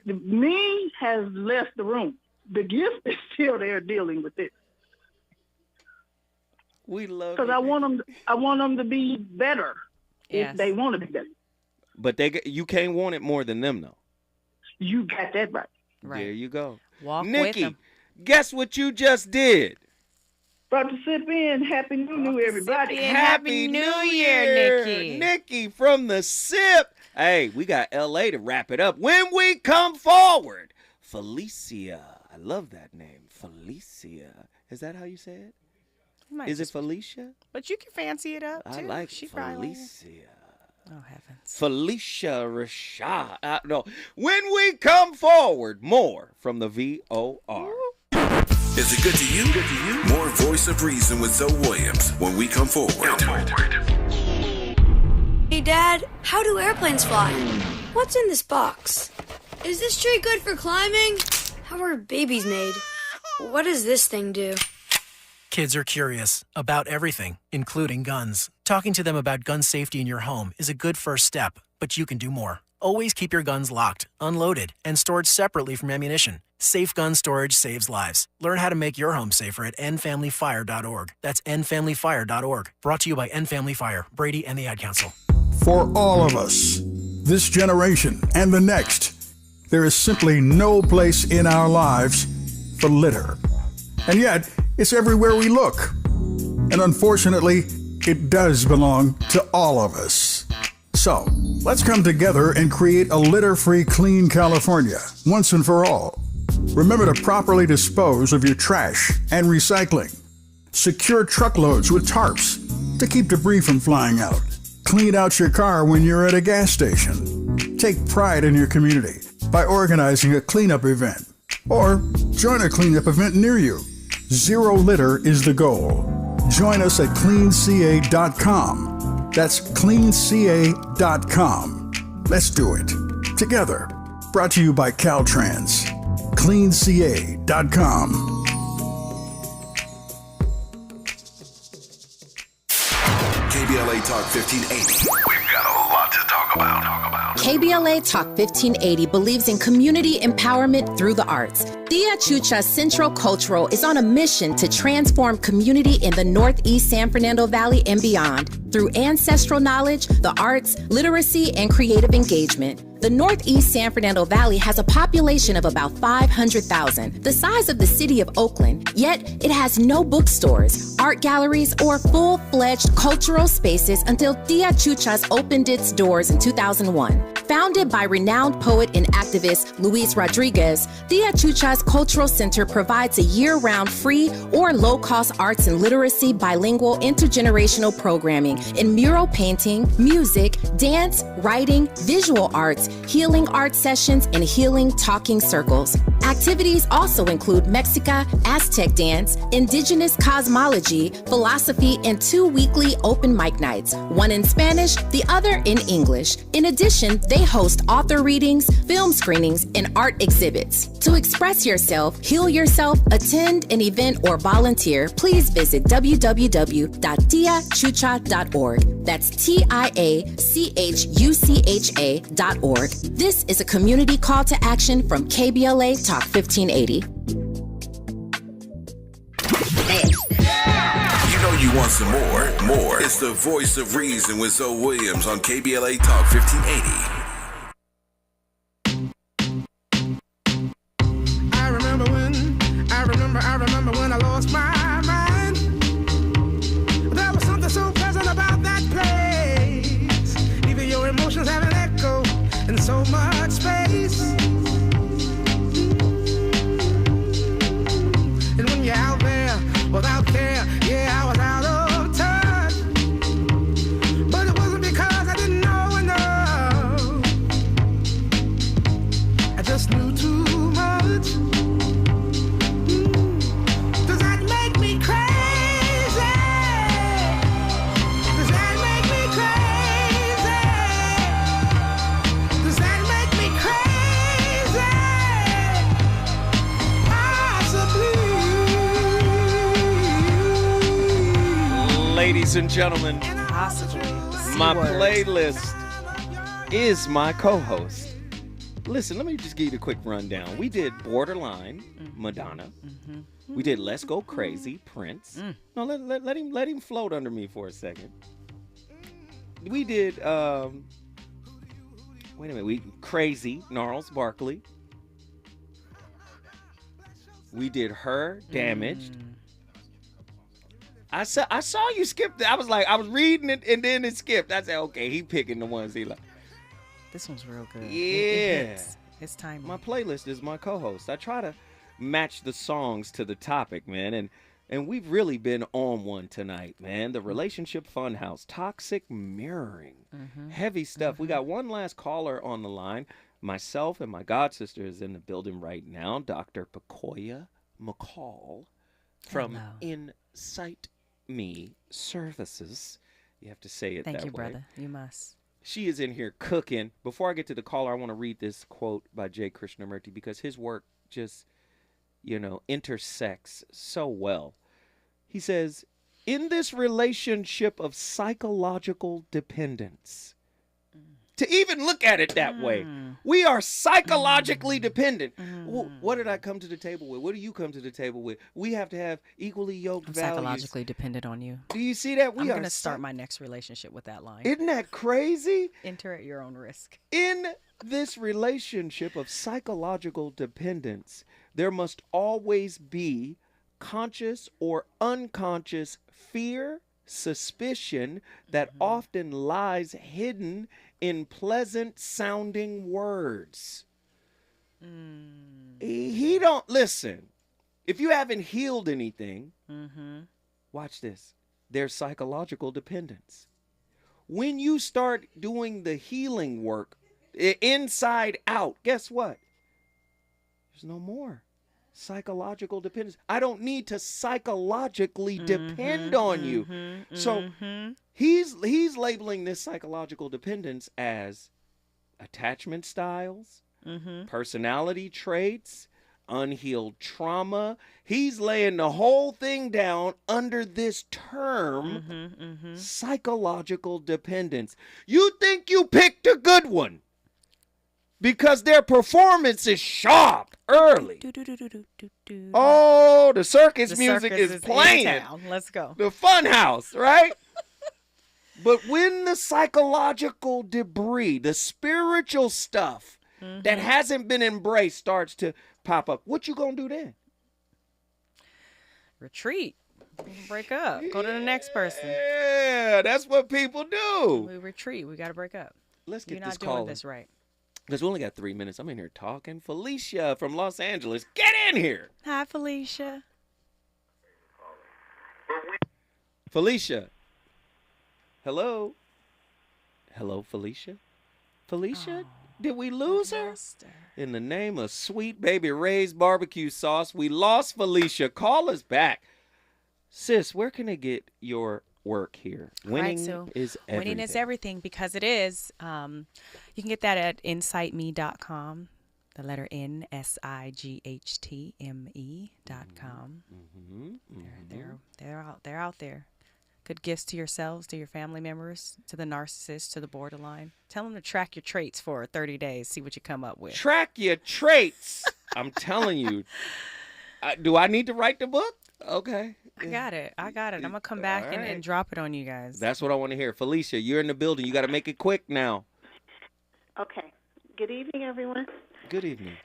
me has left the room. The gift is still there dealing with it. We love because I want them to be better if they want to be better. But you can't want it more than them, though. You got that right. There you go. Walk Nikki, with them. Guess what you just did? Participant, Happy New Year, everybody. Happy New Year, Nikki. Nikki from the SIP. Hey, we got LA to wrap it up. When we come forward, Felicia. I love that name, Felicia. Is that how you say it? Is it Felicia? But you can fancy it up, too. I like She Felicia. Oh, heavens. Felicia Rashad. No. When we come forward, more from the VOR. Is it good to you? More Voice of Reason with Zoe Williams when we come forward. Hey, Dad, how do airplanes fly? What's in this box? Is this tree good for climbing? How are babies made? What does this thing do? Kids are curious about everything, including guns. Talking to them about gun safety in your home is a good first step, but you can do more. Always keep your guns locked, unloaded, and stored separately from ammunition. Safe gun storage saves lives. Learn how to make your home safer at endfamilyfire.org. That's endfamilyfire.org. Brought to you by End Family Fire, Brady, and the Ad Council. For all of us, this generation and the next, there is simply no place in our lives for litter. And yet, it's everywhere we look. And unfortunately, it does belong to all of us. So, let's come together and create a litter-free, clean California, once and for all. Remember to properly dispose of your trash and recycling. Secure truckloads with tarps to keep debris from flying out. Clean out your car when you're at a gas station. Take pride in your community by organizing a cleanup event. Or join a cleanup event near you. Zero litter is the goal. Join us at cleanca.com. That's cleanca.com. Let's do it together. Brought to you by Caltrans. cleanca.com. KBLA Talk 1580. We've got a lot to talk about. KBLA Talk 1580 believes in community empowerment through the arts. Tia Chucha Central Cultural is on a mission to transform community in the Northeast San Fernando Valley and beyond through ancestral knowledge, the arts, literacy, and creative engagement. The Northeast San Fernando Valley has a population of about 500,000, the size of the city of Oakland, yet it has no bookstores, art galleries, or full-fledged cultural spaces until Tia Chuchas opened its doors in 2001. Founded by renowned poet and activist Luis Rodriguez, Tia Chuchas Cultural Center provides a year-round free or low-cost arts and literacy bilingual intergenerational programming in mural painting, music, dance, writing, visual arts, healing art sessions, and healing talking circles. Activities also include Mexica, Aztec dance, indigenous cosmology, philosophy, and 2 weekly open mic nights, one in Spanish, the other in English. In addition, they host author readings, film screenings, and art exhibits. To express yourself, heal yourself, attend an event, or volunteer, please visit www.tiachucha.org. That's TIACHUCHA.org. This is a community call to action from KBLA Talk 1580. You know you want some more. It's the voice of reason with Zoe Williams on KBLA Talk 1580. I remember when I lost my mind. There was something so pleasant about that place. Even your emotions have an echo in so much space. And when you're out there without care, yeah, I was out of touch. But it wasn't because I didn't know enough. I just knew too much. Does that make me crazy? Does that make me crazy? Does that make me crazy? Possibly. Ladies and gentlemen, my playlist is my co-host. Listen, let me just give you a quick rundown. We did Borderline, Madonna. We did Let's Go Crazy, Prince. No, let him float under me for a second. We did wait a minute, Crazy, Gnarls Barkley. We did Her, Damaged. I saw you skip that. I was reading it and then it skipped. I said, okay, he picking the ones he like. This one's real good. Yeah. It's time. My playlist is my co-host. I try to match the songs to the topic, man. And we've really been on one tonight, man. The Relationship Funhouse, toxic mirroring, heavy stuff. We got one last caller on the line. Myself and my god sister is in the building right now, Dr. Pacoya McCall from Insight Me Services. You have to say it that way. Thank you, brother. You must. She is in here cooking. Before I get to the caller, I want to read this quote by J. Krishnamurti because his work just, intersects so well. He says, in this relationship of psychological dependence, to even look at it that way, we are psychologically dependent. What did I come to the table with? What do you come to the table with? We have to have equally yoked values. Psychologically dependent on you. Do you see that? I'm going to start my next relationship with that line. Isn't that crazy? Enter at your own risk. In this relationship of psychological dependence, there must always be conscious or unconscious fear, suspicion that often lies hidden in pleasant sounding words. He don't listen. If you haven't healed anything, watch this. There's psychological dependence. When you start doing the healing work inside out, guess what? There's no more psychological dependence. I don't need to psychologically depend on you. So he's labeling this psychological dependence as attachment styles, personality traits, unhealed trauma. He's laying the whole thing down under this term, psychological dependence. You think you picked a good one. because their performance is sharp early. Oh, the circus music is playing. In town. Let's go. The fun house, right? But when the psychological debris, the spiritual stuff that hasn't been embraced starts to pop up, what you gonna do then? Retreat. Break up. Go to the next person. Yeah, that's what people do. We retreat. We got to break up. Let's get You're this not call. doing this right. Because we only got 3 minutes. I'm in here talking. Felicia from Los Angeles, get in here. Hi, Felicia. Felicia. Hello. Hello, Felicia. Felicia, did we lose her? In the name of sweet baby Ray's barbecue sauce, we lost Felicia. Call us back. Sis, where can I get your work here? Winning is everything. Winning is everything because it is. You can get that at insightme.com. The letter NSIGHTME.com. They're out there. Good gifts to yourselves, to your family members, to the narcissist, to the borderline. Tell them to track your traits for 30 days. See what you come up with. Track your traits. I'm telling you. Do I need to write the book? Okay. I got it. I'm going to come back and drop it on you guys. That's what I want to hear. Felicia, you're in the building. You got to make it quick now. Okay. Good evening, everyone. Good evening.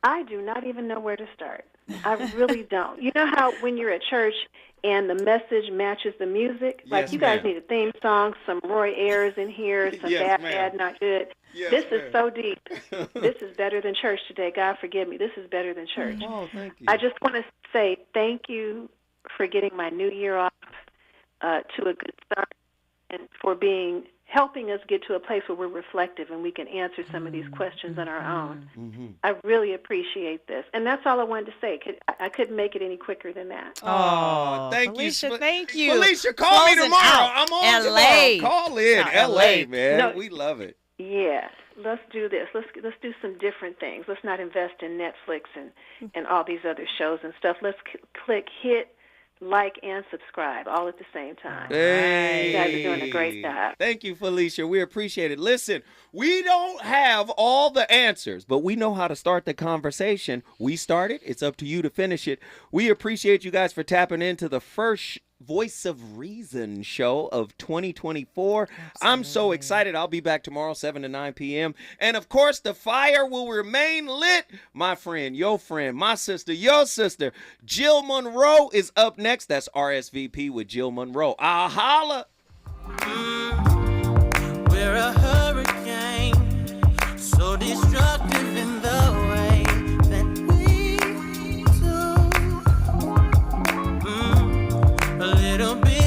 I do not even know where to start. I really don't. You know how when you're at church and the message matches the music? Like, Yes, you guys ma'am. need a theme song, some Roy Ayers in here, some Yes, bad, not good. Yes, this ma'am. is so deep. This is better than church today. God forgive me. This is better than church. Oh, thank you. I just want to say thank you for getting my new year off to a good start and for helping us get to a place where we're reflective and we can answer some of these questions on our own. I really appreciate this. And that's all I wanted to say. I couldn't make it any quicker than that. Oh, thank Felicia, you. thank you. Felicia, call me Closing tomorrow. out. I'm on LA. tomorrow. Call in. Not LA, LA. man. No. We love it. Yes, let's do this. Let's do some different things. Let's not invest in Netflix and all these other shows and stuff. Let's click hit, like, and subscribe all at the same time. Hey. You guys are doing a great job. Thank you, Felicia. We appreciate it. Listen, we don't have all the answers, but we know how to start the conversation. We started. It's up to you to finish it. We appreciate you guys for tapping into the first Voice of Reason show of 2024. Absolutely. I'm so excited. I'll be back tomorrow, 7 to 9 p.m. And, of course, the fire will remain lit. My friend, your friend, my sister, your sister, Jill Monroe is up next. That's RSVP with Jill Monroe. I'll holla. We're a hurricane, so destructive in the way that we do. A little bit